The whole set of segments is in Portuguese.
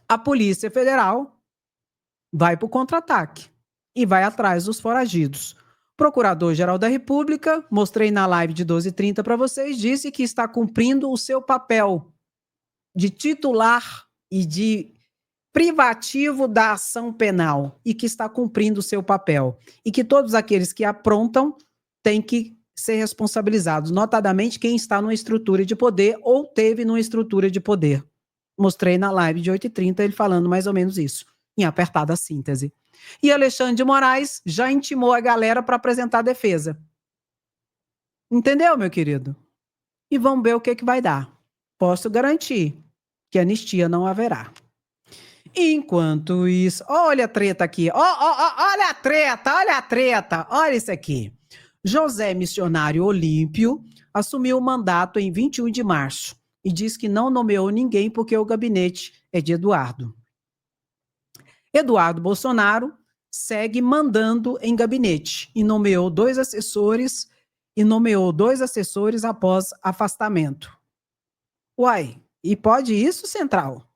A Polícia Federal vai para o contra-ataque e vai atrás dos foragidos. Procurador-Geral da República, mostrei na live de 12h30 para vocês, disse que está cumprindo o seu papel de titular e de privativo da ação penal e que está cumprindo o seu papel. E que todos aqueles que aprontam têm que ser responsabilizados, notadamente quem está numa estrutura de poder ou teve numa estrutura de poder. Mostrei na live de 8h30 ele falando mais ou menos isso, em apertada síntese. E Alexandre de Moraes já intimou a galera para apresentar a defesa. Entendeu, meu querido? E vamos ver o que vai dar. Posso garantir que anistia não haverá. Enquanto isso, olha a treta aqui, olha a treta, olha isso aqui. José Missionário Olímpio assumiu o mandato em 21 de março e diz que não nomeou ninguém porque o gabinete é de Eduardo. Eduardo Bolsonaro segue mandando em gabinete e nomeou dois assessores após afastamento. Uai, e pode isso, Central?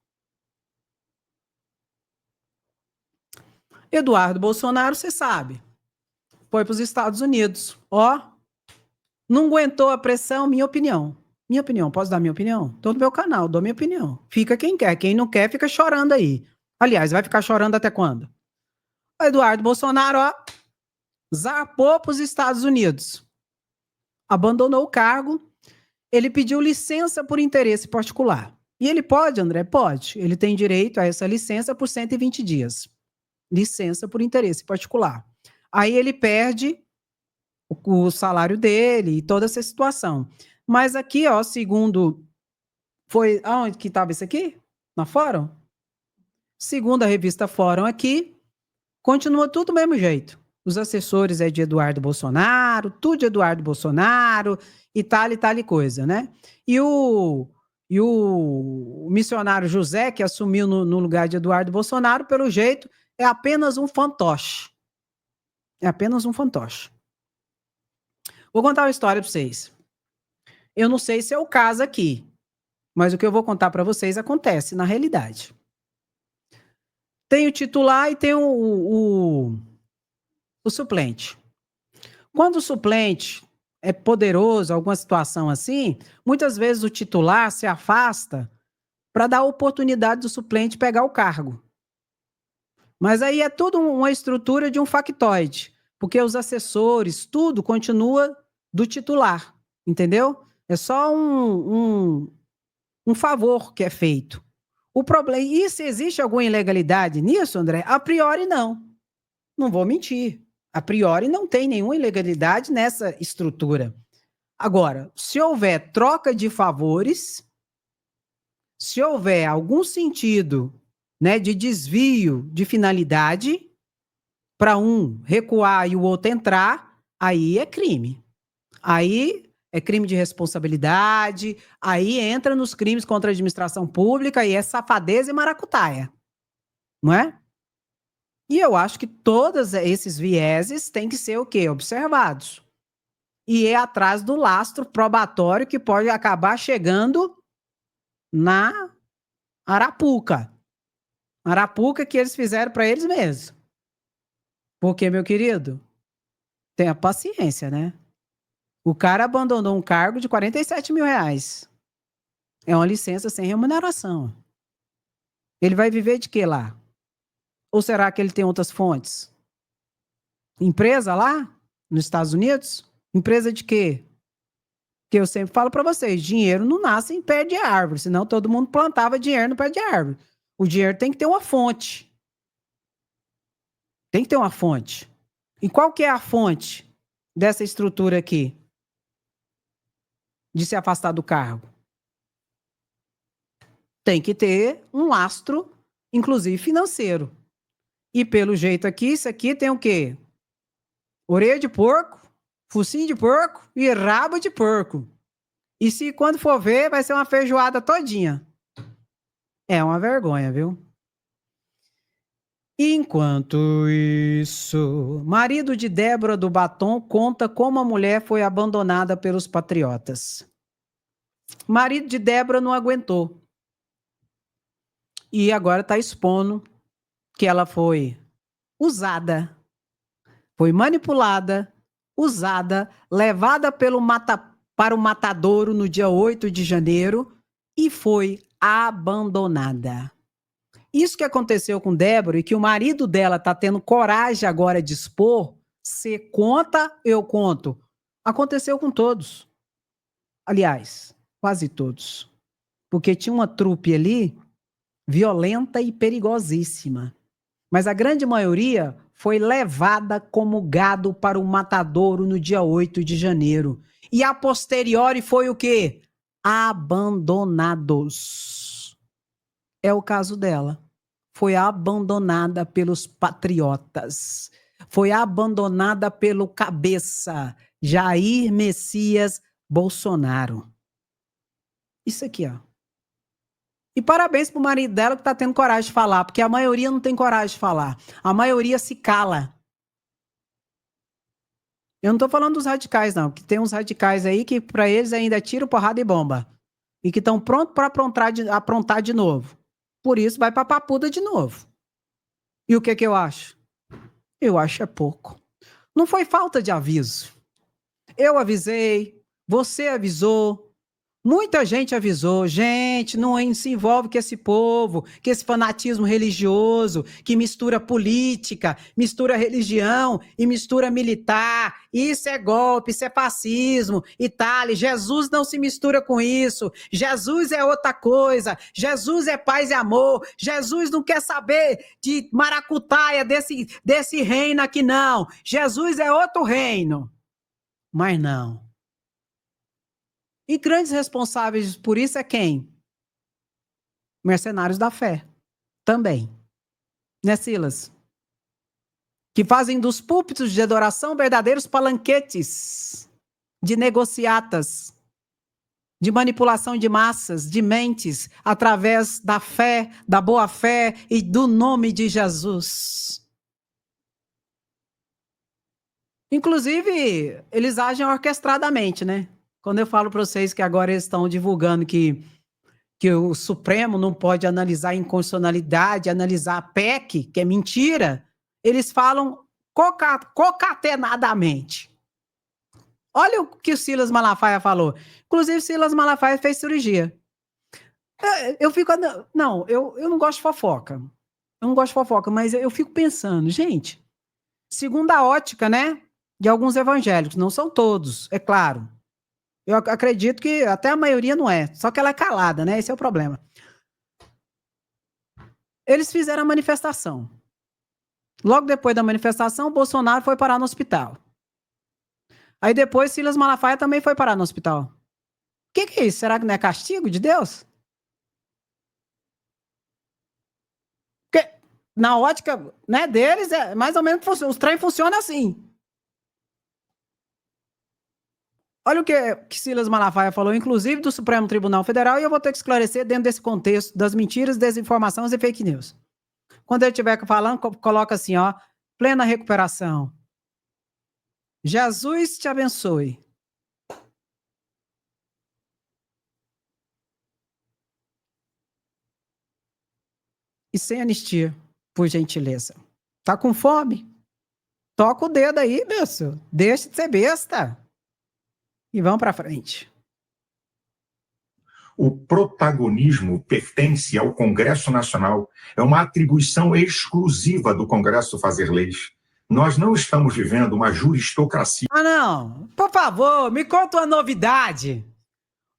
Eduardo Bolsonaro, você sabe, foi para os Estados Unidos. Não aguentou a pressão, minha opinião. Minha opinião, posso dar minha opinião? Tô no meu canal, dou minha opinião. Fica quem quer, quem não quer fica chorando aí. Aliás, vai ficar chorando até quando? O Eduardo Bolsonaro, zarpou para os Estados Unidos. Abandonou o cargo, ele pediu licença por interesse particular. E ele pode, André? Pode. Ele tem direito a essa licença por 120 dias. Licença por interesse particular. Aí ele perde o salário dele e toda essa situação. Mas aqui, segundo... Foi... Aonde que estava isso aqui? Na Fórum? Segundo a revista Fórum aqui, continua tudo do mesmo jeito. Os assessores é de Eduardo Bolsonaro, tudo de Eduardo Bolsonaro, e tal coisa, né? E o missionário José, que assumiu no lugar de Eduardo Bolsonaro, pelo jeito, é apenas um fantoche. É apenas um fantoche. Vou contar uma história para vocês. Eu não sei se é o caso aqui, mas o que eu vou contar para vocês acontece na realidade. Tem o titular e tem o suplente. Quando o suplente é poderoso, alguma situação assim, muitas vezes o titular se afasta para dar a oportunidade do suplente pegar o cargo. Mas aí é tudo uma estrutura de um factoide, porque os assessores, tudo continua do titular, entendeu? É só um favor que é feito. O problema, e se existe alguma ilegalidade nisso, André? A priori não. Não vou mentir. A priori não tem nenhuma ilegalidade nessa estrutura. Agora, se houver troca de favores, se houver algum sentido, né, de desvio de finalidade, para um recuar e o outro entrar, aí é crime. Aí é crime de responsabilidade, aí entra nos crimes contra a administração pública e é safadeza e maracutaia, não é? E eu acho que todos esses vieses têm que ser o quê? Observados. E é atrás do lastro probatório que pode acabar chegando na Arapuca. Arapuca que eles fizeram para eles mesmos. Porque, meu querido, tenha paciência, né? O cara abandonou um cargo de 47 mil reais. É uma licença sem remuneração. Ele vai viver de quê lá? Ou será que ele tem outras fontes? Empresa lá, nos Estados Unidos? Empresa de quê? Que eu sempre falo para vocês, dinheiro não nasce em pé de árvore, senão todo mundo plantava dinheiro no pé de árvore. O dinheiro tem que ter uma fonte. Tem que ter uma fonte. E qual que é a fonte dessa estrutura aqui? De se afastar do cargo? Tem que ter um lastro, inclusive financeiro. E pelo jeito aqui, isso aqui tem o quê? Orelha de porco, focinho de porco e rabo de porco. E se quando for ver, vai ser uma feijoada todinha. É uma vergonha, viu? Enquanto isso, marido de Débora do Batom conta como a mulher foi abandonada pelos patriotas. Marido de Débora não aguentou. E agora está expondo que ela foi usada, foi manipulada, usada, levada para o matadouro no dia 8 de janeiro e foi abandonada. Isso que aconteceu com Débora e que o marido dela está tendo coragem agora de expor, você conta, eu conto. Aconteceu com todos. Aliás, quase todos. Porque tinha uma trupe ali violenta e perigosíssima. Mas a grande maioria foi levada como gado para o matadouro no dia 8 de janeiro. E a posteriori foi o quê? Abandonados. É o caso dela. Foi abandonada pelos patriotas. Foi abandonada pelo cabeça Jair Messias Bolsonaro. Isso aqui, ó. E parabéns pro marido dela que tá tendo coragem de falar, porque a maioria não tem coragem de falar. A maioria se cala. Eu não tô falando dos radicais, não, que tem uns radicais aí que para eles ainda é tiro, porrada e bomba. E que estão prontos para aprontar de novo. Por isso vai pra papuda de novo. E o que eu acho? Eu acho é pouco. Não foi falta de aviso. Eu avisei, você avisou, muita gente avisou, gente, não se envolve com esse povo, com esse fanatismo religioso, que mistura política, mistura religião e mistura militar. Isso é golpe, isso é fascismo e tal. Jesus não se mistura com isso. Jesus é outra coisa. Jesus é paz e amor. Jesus não quer saber de maracutaia desse reino aqui, não. Jesus é outro reino. Mas não. E grandes responsáveis por isso é quem? Mercenários da fé. Também. Né, Silas? Que fazem dos púlpitos de adoração verdadeiros palanquetes de negociatas, de manipulação de massas, de mentes, através da fé, da boa fé e do nome de Jesus. Inclusive, eles agem orquestradamente, né? Quando eu falo para vocês que agora eles estão divulgando que o Supremo não pode analisar inconstitucionalidade, analisar a PEC, que é mentira, eles falam concatenadamente. Olha o que o Silas Malafaia falou. Inclusive, Silas Malafaia fez cirurgia. Eu fico... Não, eu não gosto de fofoca. Eu não gosto de fofoca, mas eu fico pensando, gente, segundo a ótica, né, de alguns evangélicos, não são todos, é claro. Eu acredito que até a maioria não é, só que ela é calada, né? Esse é o problema. Eles fizeram a manifestação. Logo depois da manifestação, o Bolsonaro foi parar no hospital. Aí depois, Silas Malafaia também foi parar no hospital. O que é isso? Será que não é castigo de Deus? Porque na ótica, né, deles, é mais ou menos, os trem funcionam assim. Olha o que Silas Malafaia falou, inclusive do Supremo Tribunal Federal, e eu vou ter que esclarecer dentro desse contexto das mentiras, desinformações e fake news. Quando ele estiver falando, coloca assim, ó, plena recuperação. Jesus te abençoe. E sem anistia, por gentileza. Tá com fome? Toca o dedo aí, moço. Deixa de ser besta. E vamos para frente. O protagonismo pertence ao Congresso Nacional. É uma atribuição exclusiva do Congresso fazer leis. Nós não estamos vivendo uma juristocracia. Ah, não. Por favor, me conta uma novidade.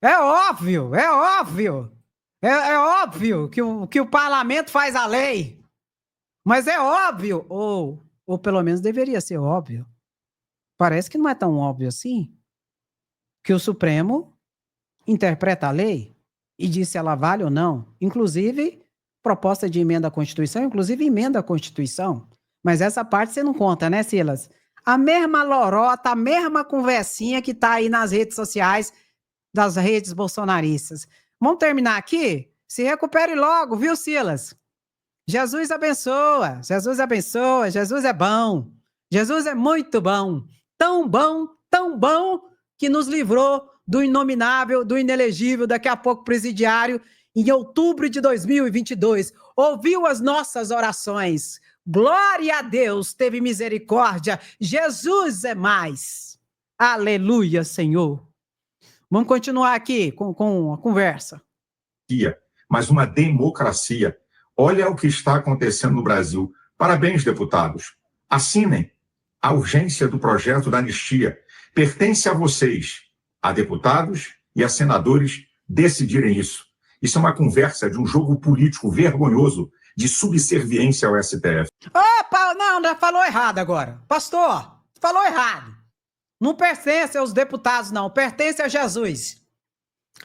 É óbvio, é óbvio. É óbvio que o parlamento faz a lei. Mas é óbvio, ou pelo menos deveria ser óbvio. Parece que não é tão óbvio assim, que o Supremo interpreta a lei e diz se ela vale ou não. Inclusive, proposta de emenda à Constituição, inclusive emenda à Constituição. Mas essa parte você não conta, né, Silas? A mesma lorota, a mesma conversinha que tá aí nas redes sociais das redes bolsonaristas. Vamos terminar aqui? Se recupere logo, viu, Silas? Jesus abençoa, Jesus abençoa, Jesus é bom. Jesus é muito bom, tão bom, que nos livrou do inominável, do inelegível, daqui a pouco presidiário, em outubro de 2022. ouviu as nossas orações. Glória a Deus, teve misericórdia. Jesus é mais. Aleluia, Senhor. Vamos continuar aqui com a conversa. Mas uma democracia. Olha o que está acontecendo no Brasil. Parabéns, deputados. Assinem a urgência do projeto da anistia. Pertence a vocês, a deputados e a senadores, decidirem isso. Isso é uma conversa de um jogo político vergonhoso de subserviência ao STF. Opa, não, falou errado agora. Pastor, falou errado. Não pertence aos deputados, não. Pertence a Jesus.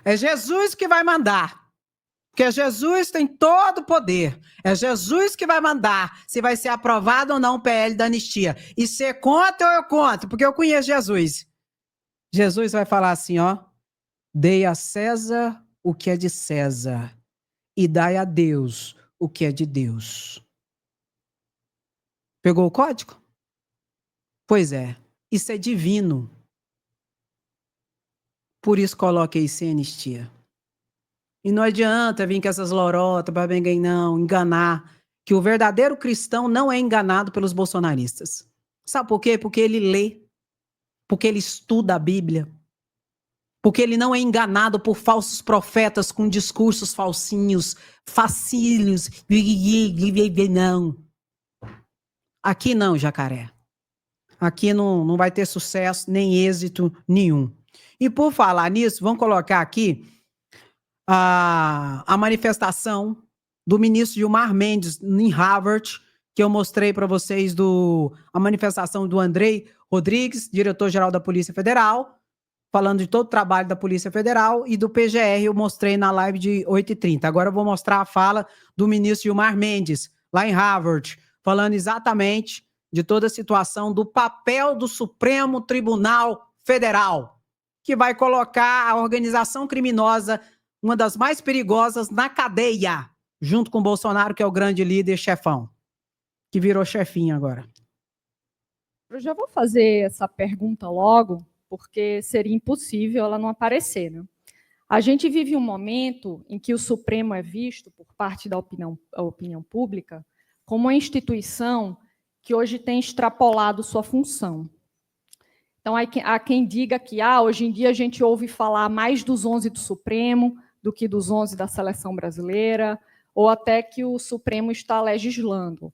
É Jesus que vai mandar. Porque Jesus tem todo o poder. É Jesus que vai mandar se vai ser aprovado ou não o PL da anistia. E ser contra ou eu conto, porque eu conheço Jesus. Jesus vai falar assim, ó. Dei a César o que é de César e dai a Deus o que é de Deus. Pegou o código? Pois é. Isso é divino. Por isso coloquei sem anistia. E não adianta vir com essas lorotas para ninguém não enganar, que o verdadeiro cristão não é enganado pelos bolsonaristas. Sabe por quê? Porque ele lê, porque ele estuda a Bíblia, porque ele não é enganado por falsos profetas com discursos falsinhos, facílios, não. Aqui não, Jacaré. Aqui não vai ter sucesso, nem êxito nenhum. E por falar nisso, vamos colocar aqui a manifestação do ministro Gilmar Mendes em Harvard, que eu mostrei para vocês, a manifestação do Andrei Rodrigues, diretor-geral da Polícia Federal, falando de todo o trabalho da Polícia Federal, e do PGR eu mostrei na live de 8h30. Agora eu vou mostrar a fala do ministro Gilmar Mendes, lá em Harvard, falando exatamente de toda a situação do papel do Supremo Tribunal Federal, que vai colocar a organização criminosa, uma das mais perigosas, na cadeia, junto com o Bolsonaro, que é o grande líder chefão, que virou chefinho agora. Eu já vou fazer essa pergunta logo, porque seria impossível ela não aparecer, né? A gente vive um momento em que o Supremo é visto, por parte da opinião pública, como uma instituição que hoje tem extrapolado sua função. Então, há quem diga que hoje em dia a gente ouve falar mais dos 11 do Supremo do que dos 11 da seleção brasileira, ou até que o Supremo está legislando.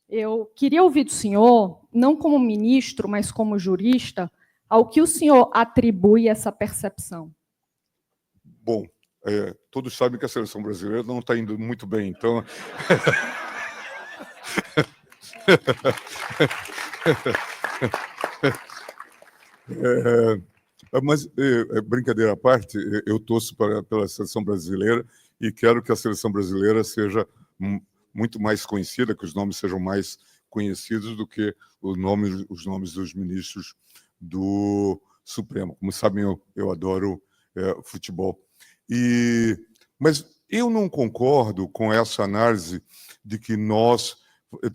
Eu queria ouvir do senhor, não como ministro, mas como jurista, ao que o senhor atribui essa percepção. Bom, todos sabem que a seleção brasileira não está indo muito bem, então... Mas, brincadeira à parte, eu torço pela seleção brasileira e quero que a seleção brasileira seja muito mais conhecida, que os nomes sejam mais conhecidos do que os nomes dos ministros do Supremo. Como sabem, eu adoro futebol. Mas eu não concordo com essa análise de que nós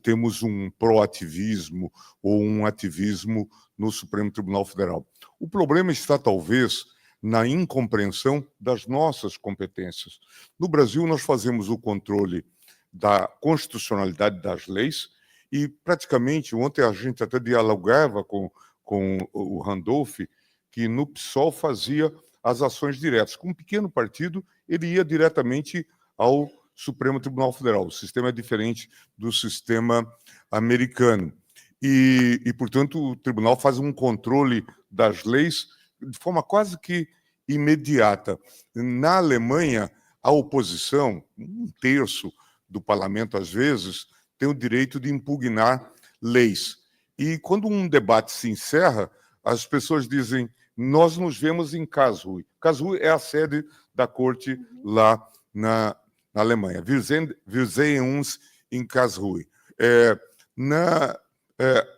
temos um proativismo ou um ativismo no Supremo Tribunal Federal. O problema está, talvez, na incompreensão das nossas competências. No Brasil, nós fazemos o controle da constitucionalidade das leis e, praticamente, ontem a gente até dialogava com o Randolph, que no PSOL fazia as ações diretas. Com um pequeno partido, ele ia diretamente ao Supremo Tribunal Federal. O sistema é diferente do sistema americano. E, portanto, o tribunal faz um controle das leis de forma quase que imediata. Na Alemanha, a oposição, um terço do parlamento, às vezes, tem o direito de impugnar leis. E quando um debate se encerra, as pessoas dizem: nós nos vemos em Karlsruhe. Karlsruhe é a sede da corte lá na Alemanha. Wir sehen uns in Karlsruhe.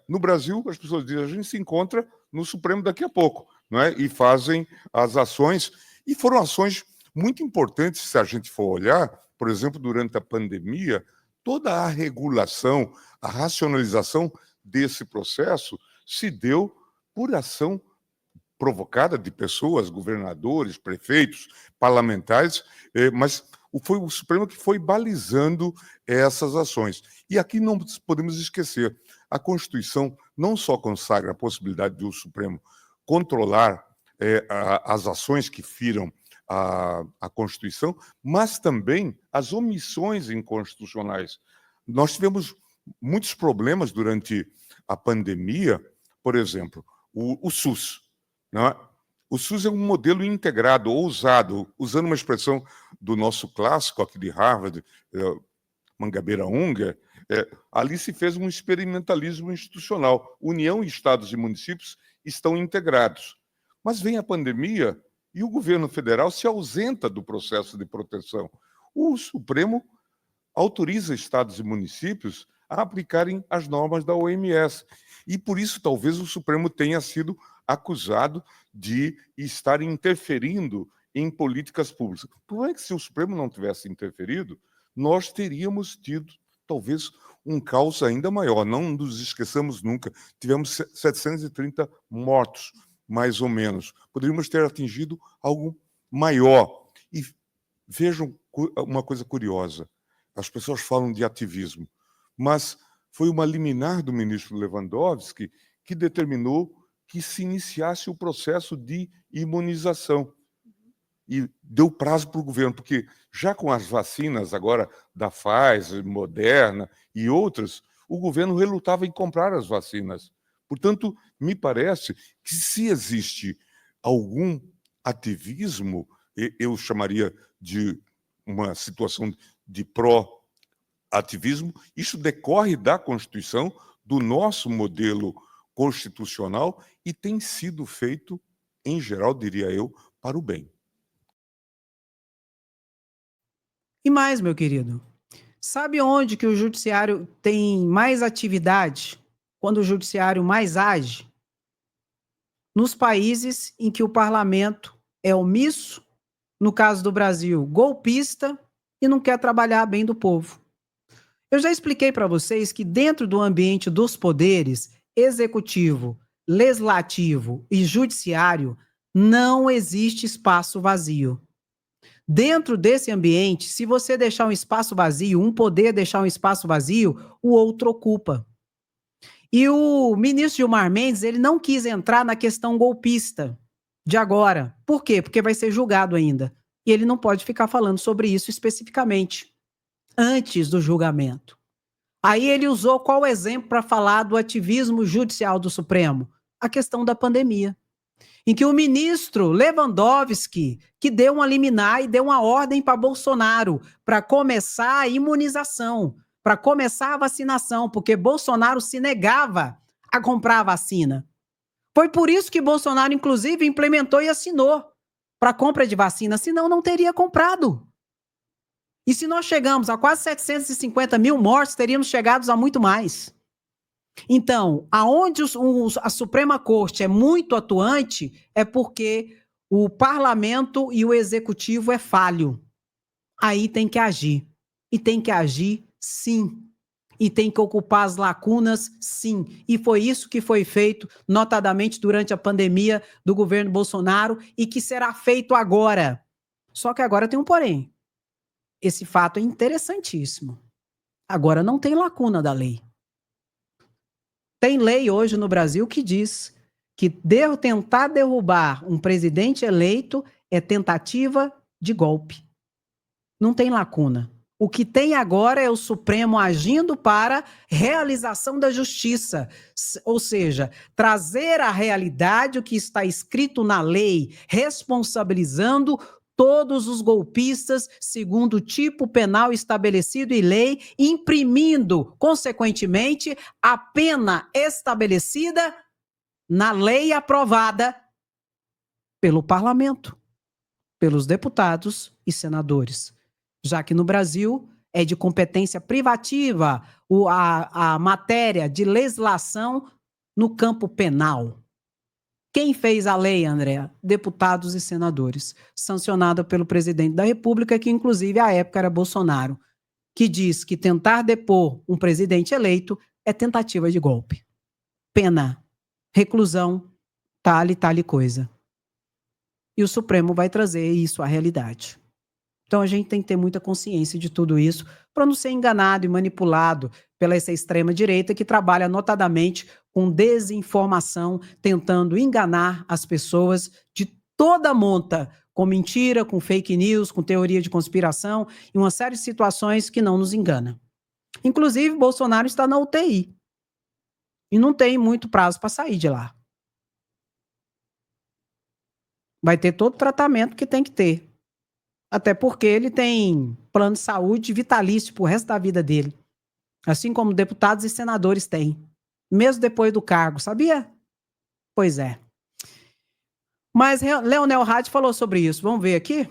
No Brasil, as pessoas dizem: a gente se encontra no Supremo daqui a pouco, não é? E fazem as ações. E foram ações muito importantes, se a gente for olhar, por exemplo, durante a pandemia, toda a regulação, a racionalização desse processo se deu por ação provocada de pessoas, governadores, prefeitos, parlamentares, mas foi o Supremo que foi balizando essas ações. E aqui não podemos esquecer, a Constituição não só consagra a possibilidade do Supremo controlar as ações que firam a Constituição, mas também as omissões inconstitucionais. Nós tivemos muitos problemas durante a pandemia, por exemplo, o SUS, não é? O SUS é um modelo integrado, ousado, usando uma expressão do nosso clássico aqui de Harvard, Mangabeira Unger, ali se fez um experimentalismo institucional. União, estados e municípios estão integrados. Mas vem a pandemia e o governo federal se ausenta do processo de proteção. O Supremo autoriza estados e municípios a aplicarem as normas da OMS. E por isso, talvez, o Supremo tenha sido acusado de estar interferindo em políticas públicas. O problema é que, se o Supremo não tivesse interferido, nós teríamos tido, talvez, um caos ainda maior. Não nos esqueçamos nunca. Tivemos 730 mortos, mais ou menos. Poderíamos ter atingido algo maior. E vejam uma coisa curiosa. As pessoas falam de ativismo, mas foi uma liminar do ministro Lewandowski que determinou que se iniciasse o processo de imunização. E deu prazo para o governo, porque já com as vacinas agora da Pfizer, Moderna e outras, o governo relutava em comprar as vacinas. Portanto, me parece que, se existe algum ativismo, eu chamaria de uma situação de pró-ativismo, isso decorre da Constituição, do nosso modelo constitucional, e tem sido feito, em geral, diria eu, para o bem. E mais, meu querido, sabe onde que o judiciário tem mais atividade? Quando o judiciário mais age? Nos países em que o parlamento é omisso, no caso do Brasil, golpista, e não quer trabalhar bem do povo. Eu já expliquei para vocês que, dentro do ambiente dos poderes executivo, legislativo e judiciário, não existe espaço vazio. Dentro desse ambiente, se você deixar um espaço vazio, um poder deixar um espaço vazio, o outro ocupa. E o ministro Gilmar Mendes, ele não quis entrar na questão golpista de agora. Por quê? Porque vai ser julgado ainda. E ele não pode ficar falando sobre isso especificamente, antes do julgamento. Aí ele usou qual exemplo para falar do ativismo judicial do Supremo? A questão da pandemia, em que o ministro Lewandowski, que deu uma liminar e deu uma ordem para Bolsonaro para começar a imunização, para começar a vacinação, porque Bolsonaro se negava a comprar a vacina. Foi por isso que Bolsonaro, inclusive, implementou e assinou para a compra de vacina, senão não teria comprado. E se nós chegamos a quase 750 mil mortes, teríamos chegado a muito mais. Então, aonde a Suprema Corte é muito atuante, é porque o parlamento e o executivo é falho. Aí tem que agir. E tem que agir, sim. E tem que ocupar as lacunas, sim. E foi isso que foi feito, notadamente durante a pandemia do governo Bolsonaro, e que será feito agora. Só que agora tem um porém. Esse fato é interessantíssimo. Agora não tem lacuna da lei. Tem lei hoje no Brasil que diz que tentar derrubar um presidente eleito é tentativa de golpe. Não tem lacuna. O que tem agora é o Supremo agindo para realização da justiça, ou seja, trazer à realidade o que está escrito na lei, responsabilizando todos os golpistas segundo o tipo penal estabelecido em lei, imprimindo, consequentemente, a pena estabelecida na lei aprovada pelo parlamento, pelos deputados e senadores. Já que no Brasil é de competência privativa a matéria de legislação no campo penal. Quem fez a lei, André? Deputados e senadores, sancionada pelo presidente da República, que inclusive à época era Bolsonaro, que diz que tentar depor um presidente eleito é tentativa de golpe. Pena, reclusão, tal e coisa. E o Supremo vai trazer isso à realidade. Então a gente tem que ter muita consciência de tudo isso para não ser enganado e manipulado pela essa extrema-direita que trabalha notadamente com desinformação, tentando enganar as pessoas de toda a monta, com mentira, com fake news, com teoria de conspiração e uma série de situações que não nos engana. Inclusive, Bolsonaro está na UTI e não tem muito prazo para sair de lá. Vai ter todo o tratamento que tem que ter. Até porque ele tem plano de saúde vitalício pro resto da vida dele. Assim como deputados e senadores têm. Mesmo depois do cargo, sabia? Pois é. Mas Leonel Hadi falou sobre isso. Vamos ver aqui?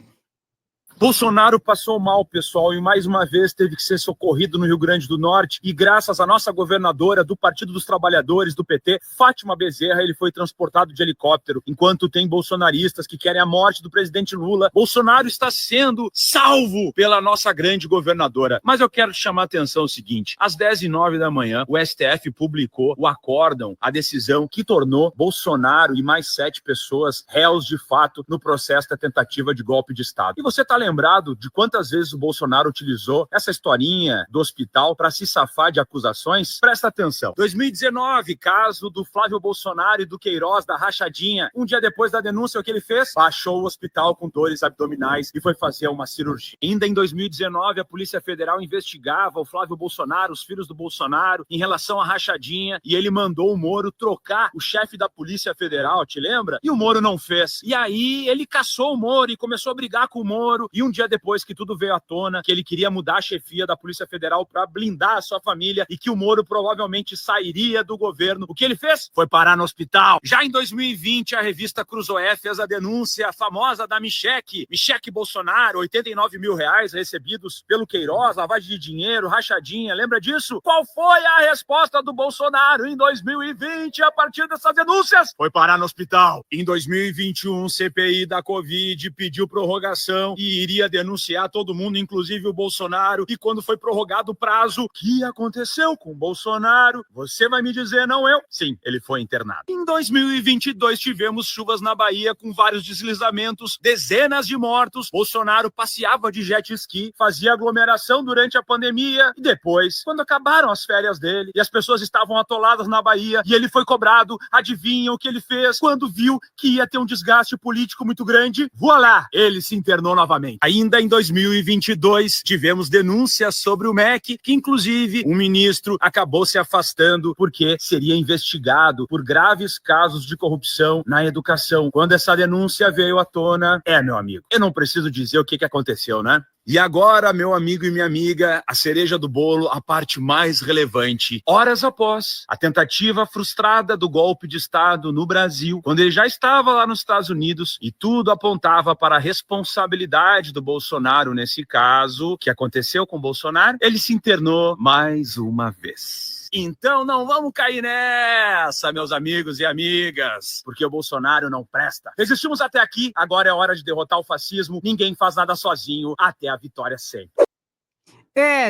Bolsonaro passou mal, pessoal, e mais uma vez teve que ser socorrido no Rio Grande do Norte, e graças à nossa governadora do Partido dos Trabalhadores, do PT, Fátima Bezerra, ele foi transportado de helicóptero. Enquanto tem bolsonaristas que querem a morte do presidente Lula, Bolsonaro está sendo salvo pela nossa grande governadora. Mas eu quero chamar a atenção o seguinte: às 10h09 da manhã, o STF publicou o acórdão, a decisão que tornou Bolsonaro e mais 7 pessoas réus de fato no processo da tentativa de golpe de Estado. E você está lembrado de quantas vezes o Bolsonaro utilizou essa historinha do hospital para se safar de acusações? Presta atenção. 2019, caso do Flávio Bolsonaro e do Queiroz, da rachadinha. Um dia depois da denúncia, o que ele fez? Baixou o hospital com dores abdominais e foi fazer uma cirurgia. Ainda em 2019, a Polícia Federal investigava o Flávio Bolsonaro, os filhos do Bolsonaro, em relação à rachadinha, e ele mandou o Moro trocar o chefe da Polícia Federal, te lembra? E o Moro não fez. E aí ele caçou o Moro e começou a brigar com o Moro. E um dia depois que tudo veio à tona, que ele queria mudar a chefia da Polícia Federal para blindar a sua família e que o Moro provavelmente sairia do governo, o que ele fez? Foi parar no hospital. Já em 2020, a revista Cruzoé fez a denúncia famosa da Michele Bolsonaro, 89 mil reais recebidos pelo Queiroz, lavagem de dinheiro, rachadinha, lembra disso? Qual foi a resposta do Bolsonaro em 2020 a partir dessas denúncias? Foi parar no hospital. Em 2021, CPI da Covid pediu prorrogação e iria denunciar todo mundo, inclusive o Bolsonaro, e quando foi prorrogado o prazo, o que aconteceu com o Bolsonaro? Você vai me dizer, não eu? Sim, ele foi internado. Em 2022 tivemos chuvas na Bahia com vários deslizamentos, dezenas de mortos. Bolsonaro passeava de jet ski, fazia aglomeração durante a pandemia e depois, quando acabaram as férias dele e as pessoas estavam atoladas na Bahia e ele foi cobrado, adivinha o que ele fez? Quando viu que ia ter um desgaste político muito grande, voilá, ele se internou novamente. Ainda em 2022, tivemos denúncias sobre o MEC, que inclusive o ministro acabou se afastando porque seria investigado por graves casos de corrupção na educação. Quando essa denúncia veio à tona, meu amigo, eu não preciso dizer o que aconteceu, né? E agora, meu amigo e minha amiga, a cereja do bolo, a parte mais relevante. Horas após a tentativa frustrada do golpe de Estado no Brasil, quando ele já estava lá nos Estados Unidos e tudo apontava para a responsabilidade do Bolsonaro nesse caso, que aconteceu com o Bolsonaro, ele se internou mais uma vez. Então não vamos cair nessa, meus amigos e amigas, porque o Bolsonaro não presta. Resistimos até aqui, agora é hora de derrotar o fascismo. Ninguém faz nada sozinho, até a vitória sempre.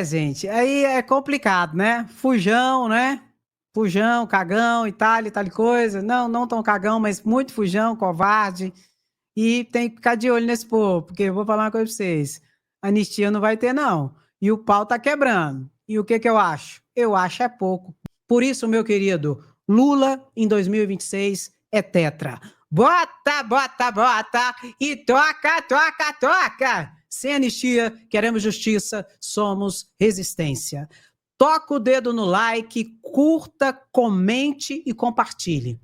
Gente, aí é complicado, né? Fujão, né? Fujão, cagão e tal coisa. Não tão cagão, mas muito fujão, covarde. E tem que ficar de olho nesse povo, porque eu vou falar uma coisa pra vocês. Anistia não vai ter, não. E o pau tá quebrando. E o que eu acho? Eu acho é pouco. Por isso, meu querido, Lula em 2026 é tetra. Bota, bota, bota e toca, toca, toca. Sem anistia, queremos justiça, somos resistência. Toca o dedo no like, curta, comente e compartilhe.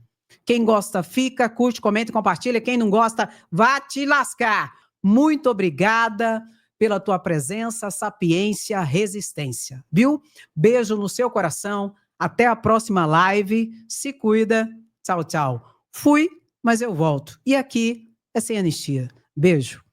Quem gosta fica, curte, comenta e compartilha. Quem não gosta, vá te lascar. Muito obrigada pela tua presença, sapiência, resistência, viu? Beijo no seu coração, até a próxima live, se cuida, tchau, tchau. Fui, mas eu volto. E aqui é Sem Anistia. Beijo.